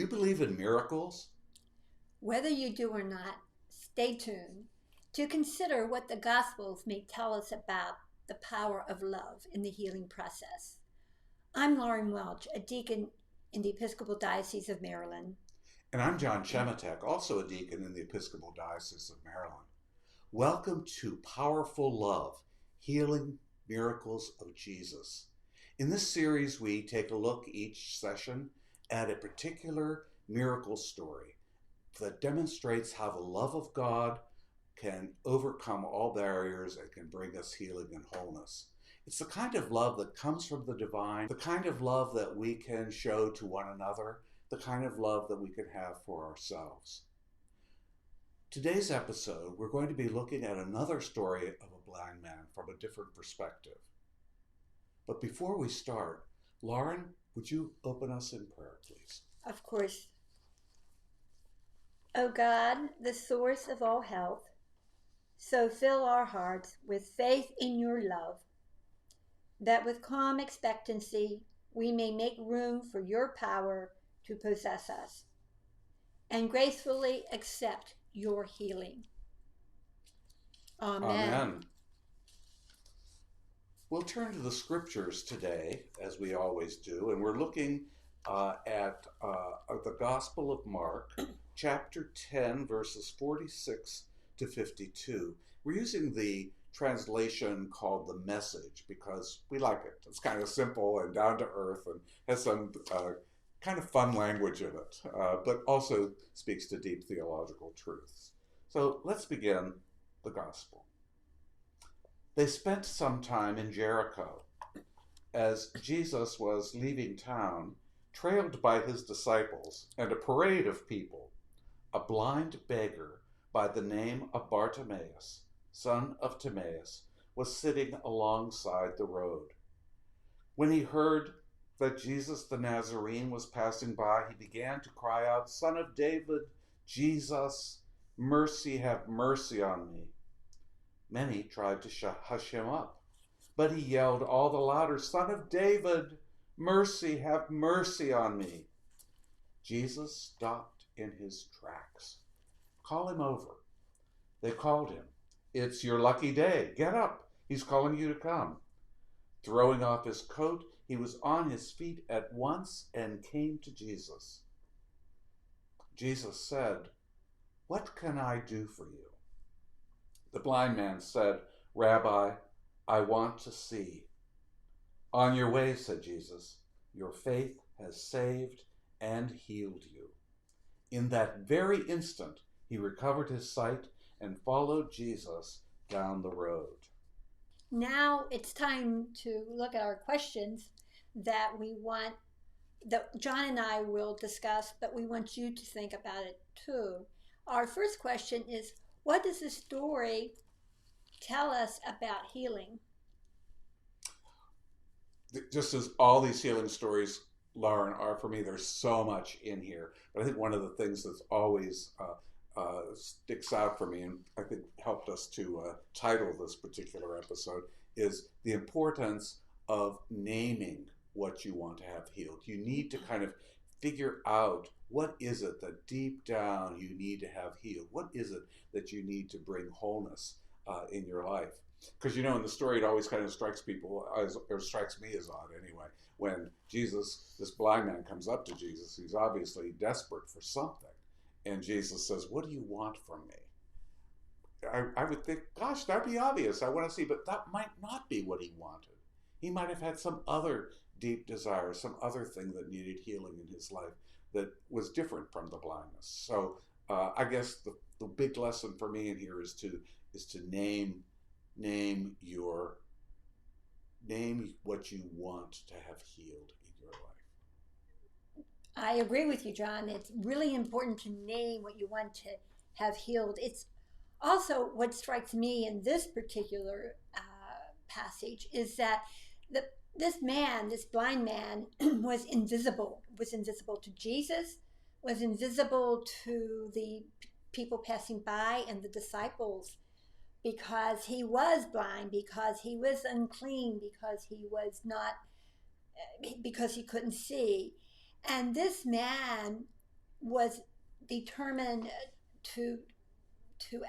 you believe in miracles? Whether you do or not, stay tuned to consider what the Gospels may tell us about the power of love in the healing process. I'm Lauren Welch, a deacon in the Episcopal Diocese of Maryland. And I'm Jon Shematek, also a deacon in the Episcopal Diocese of Maryland. Welcome to Powerful Love, Healing Miracles of Jesus. In this series, we take a look each session at a particular miracle story that demonstrates how the love of God can overcome all barriers and can bring us healing and wholeness. It's the kind of love that comes from the divine, the kind of love that we can show to one another, the kind of love that we can have for ourselves. Today's episode, we're going to be looking at another story of a blind man from a different perspective. But before we start, Lauren, would you open us in prayer, please? Of course. O God, the source of all health, so fill our hearts with faith in your love, that with calm expectancy we may make room for your power to possess us, and gracefully accept your healing. Amen. Amen. We'll turn to the scriptures today, as we always do, and we're looking at the Gospel of Mark, chapter 10, verses 46 to 52. We're using the translation called The Message because we like it. It's kind of simple and down to earth and has some kind of fun language in it, but also speaks to deep theological truths. So let's begin the Gospel. They spent some time in Jericho. As Jesus was leaving town, trailed by his disciples and a parade of people, a blind beggar by the name of Bartimaeus, son of Timaeus, was sitting alongside the road. When he heard that Jesus the Nazarene was passing by, he began to cry out, "Son of David, Jesus, have mercy on me." Many tried to hush him up, but he yelled all the louder, "Son of David, have mercy on me." Jesus stopped in his tracks. "Call him over." They called him. "It's your lucky day. Get up. He's calling you to come." Throwing off his coat, he was on his feet at once and came to Jesus. Jesus said, "What can I do for you?" The blind man said, "Rabbi, I want to see." "On your way," said Jesus. "Your faith has saved and healed you." In that very instant, he recovered his sight and followed Jesus down the road. Now it's time to look at our questions that Jon and I will discuss, but we want you to think about it too. Our first question is, what does the story tell us about healing? Just as all these healing stories, Lauren, are for me, there's so much in here. But I think one of the things that's always sticks out for me, and I think helped us to title this particular episode, is the importance of naming what you want to have healed. You need to kind of figure out, what is it that deep down you need to have healed? What is it that you need to bring wholeness in your life? Because, in the story, it always kind of strikes people, or strikes me as odd anyway, when this blind man comes up to Jesus. He's obviously desperate for something. And Jesus says, "What do you want from me?" I would think, gosh, that'd be obvious. I want to see, but that might not be what he wanted. He might have had some other deep desire, some other thing that needed healing in his life that was different from the blindness. So I guess the big lesson for me in here is to name what you want to have healed in your life. I agree with you, Jon. It's really important to name what you want to have healed. It's also what strikes me in this particular passage is that this blind man, was invisible to Jesus, was invisible to the people passing by and the disciples, because he was blind, because he was unclean, because he couldn't see. And this man was determined to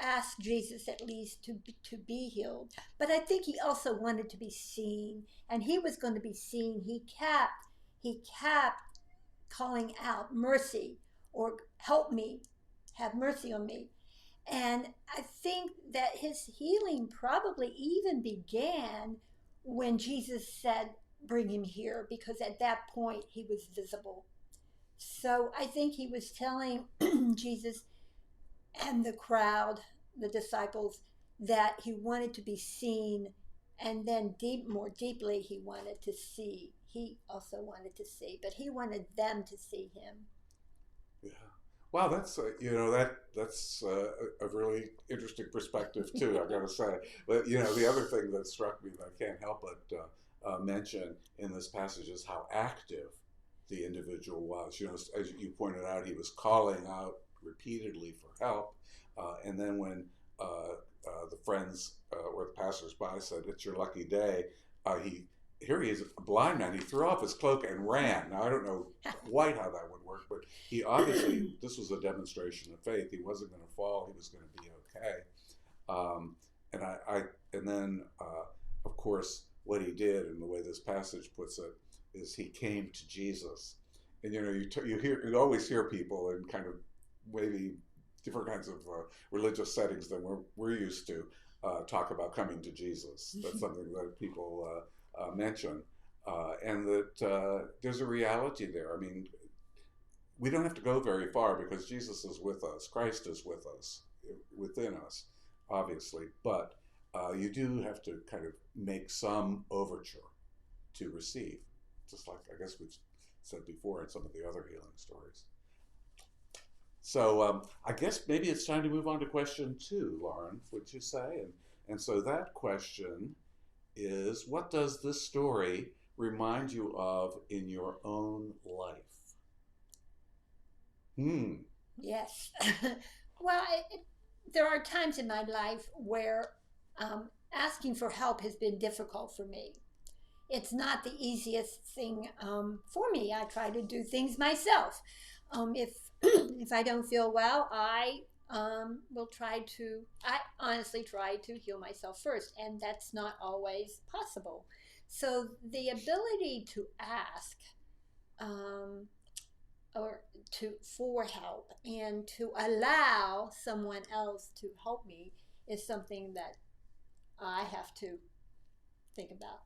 ask Jesus at least to be healed. But I think he also wanted to be seen, and he was going to be seen. He kept calling out mercy or help me, have mercy on me. And I think that his healing probably even began when Jesus said, "Bring him here," because at that point he was visible. So I think he was telling Jesus and the crowd, the disciples, that he wanted to be seen, and then more deeply, he wanted to see. He also wanted to see, but he wanted them to see him. Yeah. Wow, that's that's a really interesting perspective too. I've got to say, but the other thing that struck me that I can't help but mention in this passage is how active the individual was. As you pointed out, he was calling out repeatedly for help, and then when the friends or the passersby said, "It's your lucky day," he here he is, a blind man. He threw off his cloak and ran. Now I don't know quite how that would work, but he obviously this was a demonstration of faith. He wasn't going to fall. He was going to be okay. And then of course what he did, and the way this passage puts it, is he came to Jesus. And you always hear people in kind of maybe different kinds of religious settings than we're used to talk about coming to Jesus. That's something that people mention, and that there's a reality there. I mean, we don't have to go very far because Jesus is with us. Christ is with us, within us, obviously. But you do have to kind of make some overture to receive, just like I guess we've said before in some of the other healing stories. So I guess maybe it's time to move on to question 2, Lauren, would you say? And so that question is, what does this story remind you of in your own life? Yes. Well, there are times in my life where asking for help has been difficult for me. It's not the easiest thing for me. I try to do things myself. If I don't feel well, I honestly try to heal myself first, and that's not always possible. So the ability to ask for help and to allow someone else to help me is something that I have to think about.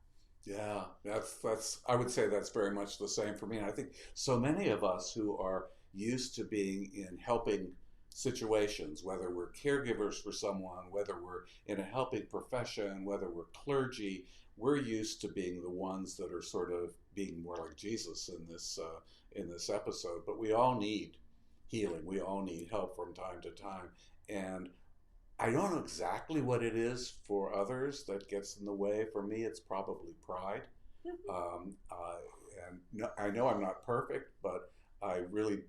Yeah, that's I would say that's very much the same for me. And I think so many of us who are used to being in helping situations, whether we're caregivers for someone, whether we're in a helping profession, whether we're clergy, we're used to being the ones that are sort of being more like Jesus in this episode. But we all need healing. We all need help from time to time. And I don't know exactly what it is for others that gets in the way. For me, it's probably pride. And no, I know I'm not perfect, but I really,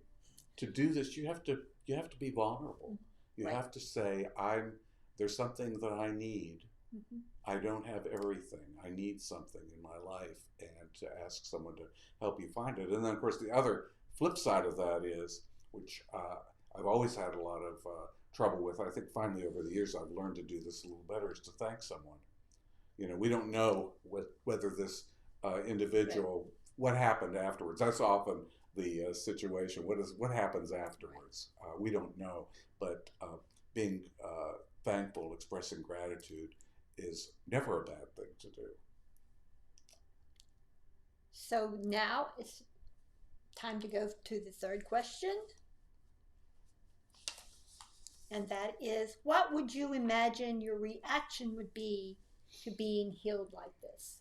to do this, you have to be vulnerable. You Right. have to say, there's something that I need. I don't have everything. I need something in my life, and to ask someone to help you find it. And then, of course, the other flip side of that is, which I've always had a lot of trouble with. I think finally over the years I've learned to do this a little better, is to thank someone. We don't know whether this individual, what happened afterwards. That's often the situation. What happens afterwards? We don't know. But being thankful, expressing gratitude, is never a bad thing to do. So now it's time to go to the third question. And that is, what would you imagine your reaction would be to being healed like this?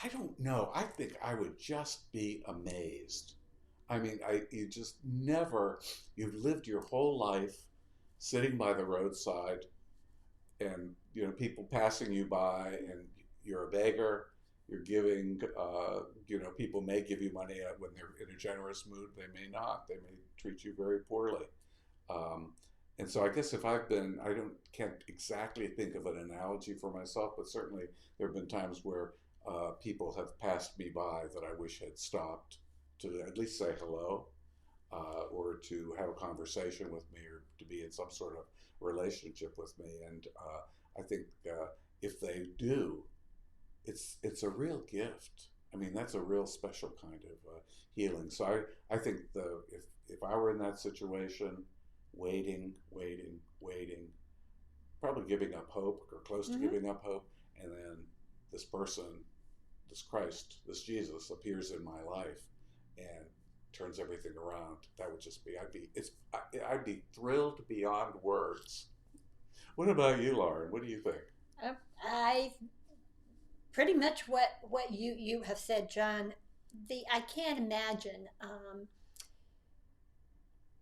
I don't know. I think I would just be amazed. I mean, you just never, you've lived your whole life sitting by the roadside, and people passing you by, and you're a beggar. You're giving, people may give you money when they're in a generous mood. They may not. They may treat you very poorly. And so I guess if can't exactly think of an analogy for myself, but certainly there have been times where people have passed me by that I wish had stopped to at least say hello, or to have a conversation with me, or to be in some sort of relationship with me. And I think if they do, it's a real gift. I mean, that's a real special kind of healing. So I think if I were in that situation, waiting, probably giving up hope or close to giving up hope, and then this person, this Christ, this Jesus appears in my life and turns everything around. That would just be I'd be thrilled beyond words. What about you, Lauren? What do you think? I pretty much what you have said, John. I can't imagine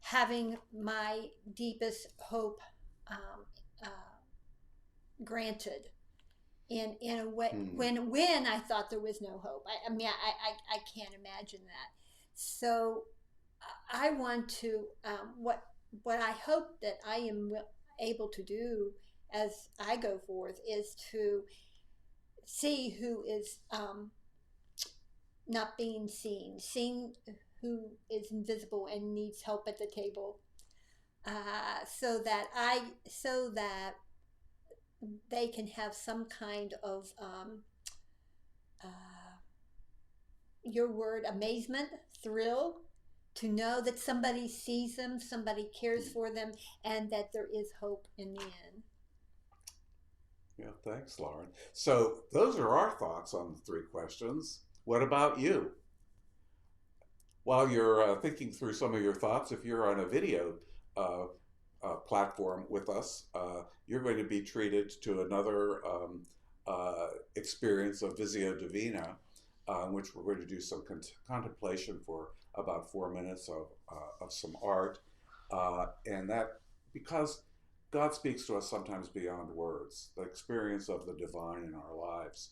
having my deepest hope um, uh, granted in a way when I thought there was no hope. I mean, I can't imagine that. So I want to what I hope that I am able to do as I go forth is to see who is not being seen, seeing who is invisible and needs help at the table, so that they can have some kind of your word, amazement, thrill, to know that somebody sees them, somebody cares for them, and that there is hope in the end. Yeah, thanks, Lauren. So those are our thoughts on the three questions. What about you? While you're thinking through some of your thoughts, if you're on a video platform with us, you're going to be treated to another experience of Visio Divina, in which we're going to do some contemplation for about 4 minutes of some art. And that, because God speaks to us sometimes beyond words, the experience of the divine in our lives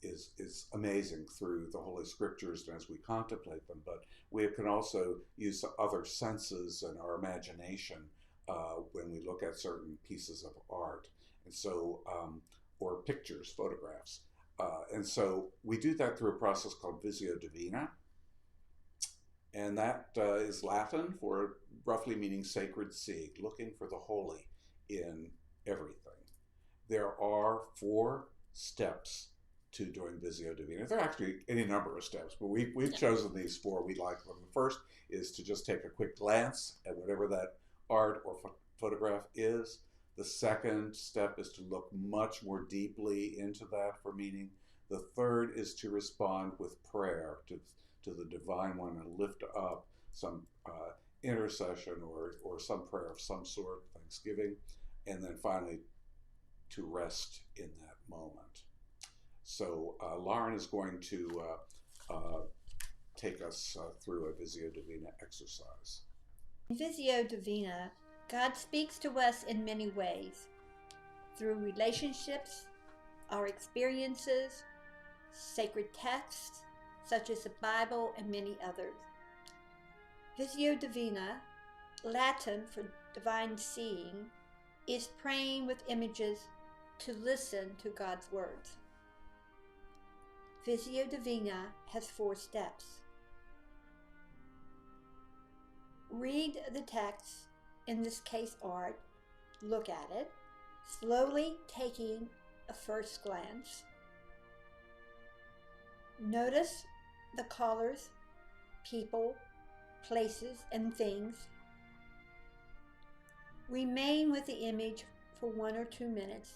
is amazing through the Holy Scriptures and as we contemplate them. But we can also use other senses and our imagination when we look at certain pieces of art, and so or pictures, photographs. And so we do that through a process called Visio Divina, and that is Latin for roughly meaning sacred seed, looking for the holy in everything. There are 4 steps to doing Visio Divina. There are actually any number of steps, but we've chosen these 4. We like them. The first is to just take a quick glance at whatever that art or photograph is. The second step is to look much more deeply into that for meaning. The third is to respond with prayer to the Divine One and lift up some intercession or some prayer of some sort, thanksgiving, and then finally to rest in that moment. So Lauren is going to take us through a Visio Divina exercise. In Visio Divina, God speaks to us in many ways, through relationships, our experiences, sacred texts, such as the Bible and many others. Visio Divina, Latin for divine seeing, is praying with images to listen to God's words. Visio Divina has 4 steps. Read the text, in this case art, look at it, slowly taking a first glance. Notice the colors, people, places, and things. Remain with the image for 1 or 2 minutes.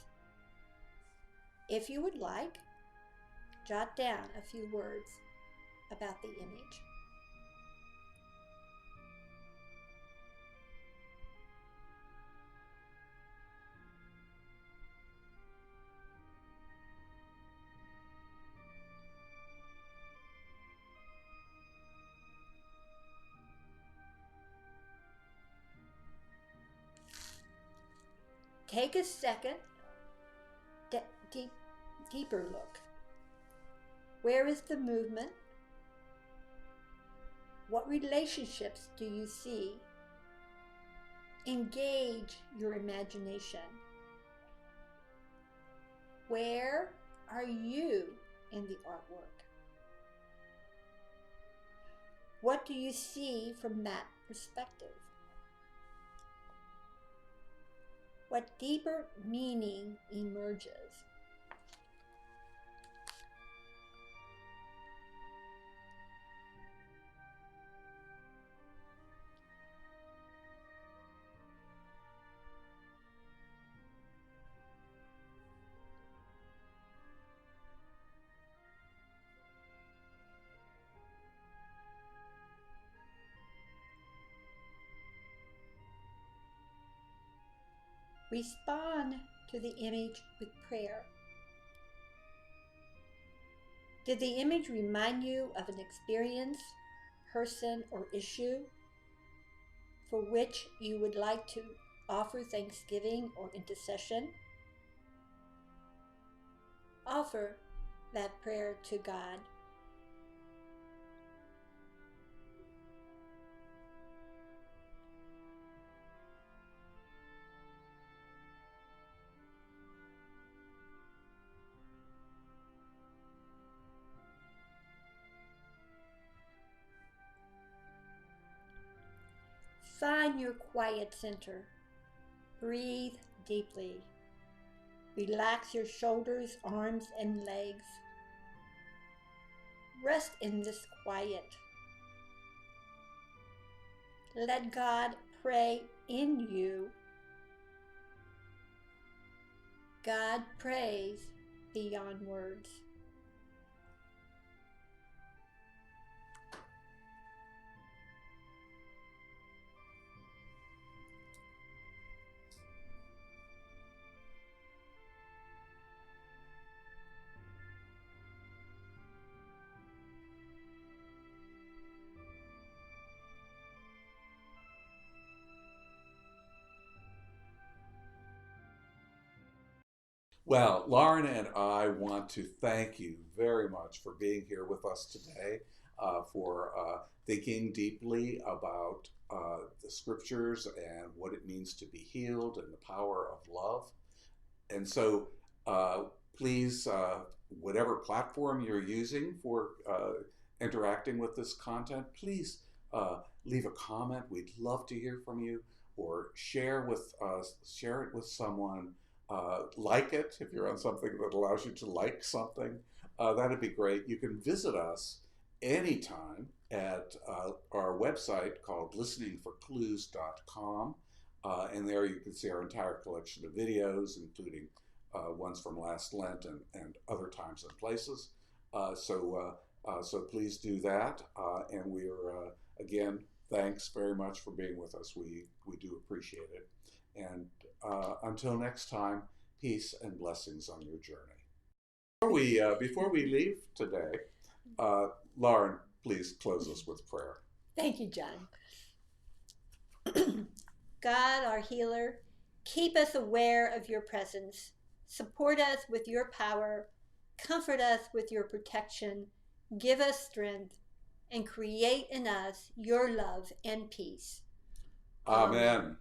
If you would like, jot down a few words about the image. Take a second, deeper look. Where is the movement? What relationships do you see? Engage your imagination. Where are you in the artwork. What do you see from that perspective? What deeper meaning emerges? Respond to the image with prayer. Did the image remind you of an experience, person, or issue for which you would like to offer thanksgiving or intercession? Offer that prayer to God. Find your quiet center. Breathe deeply. Relax your shoulders, arms, and legs. Rest in this quiet. Let God pray in you. God prays beyond words. Well, Lauren and I want to thank you very much for being here with us today, for thinking deeply about the scriptures and what it means to be healed and the power of love. And so please, whatever platform you're using for interacting with this content, please leave a comment. We'd love to hear from you, or share it with someone. Like it if you're on something that allows you to like something. That'd be great. You can visit us anytime at our website called listeningforclues.com. And there you can see our entire collection of videos, including ones from last Lent and other times and places. So please do that. And we're, again, thanks very much for being with us. We do appreciate it. And until next time, peace and blessings on your journey. Before we leave today, Lauren, please close us with prayer. Thank you, John. God, our healer, keep us aware of your presence. Support us with your power. Comfort us with your protection. Give us strength and create in us your love and peace. Amen.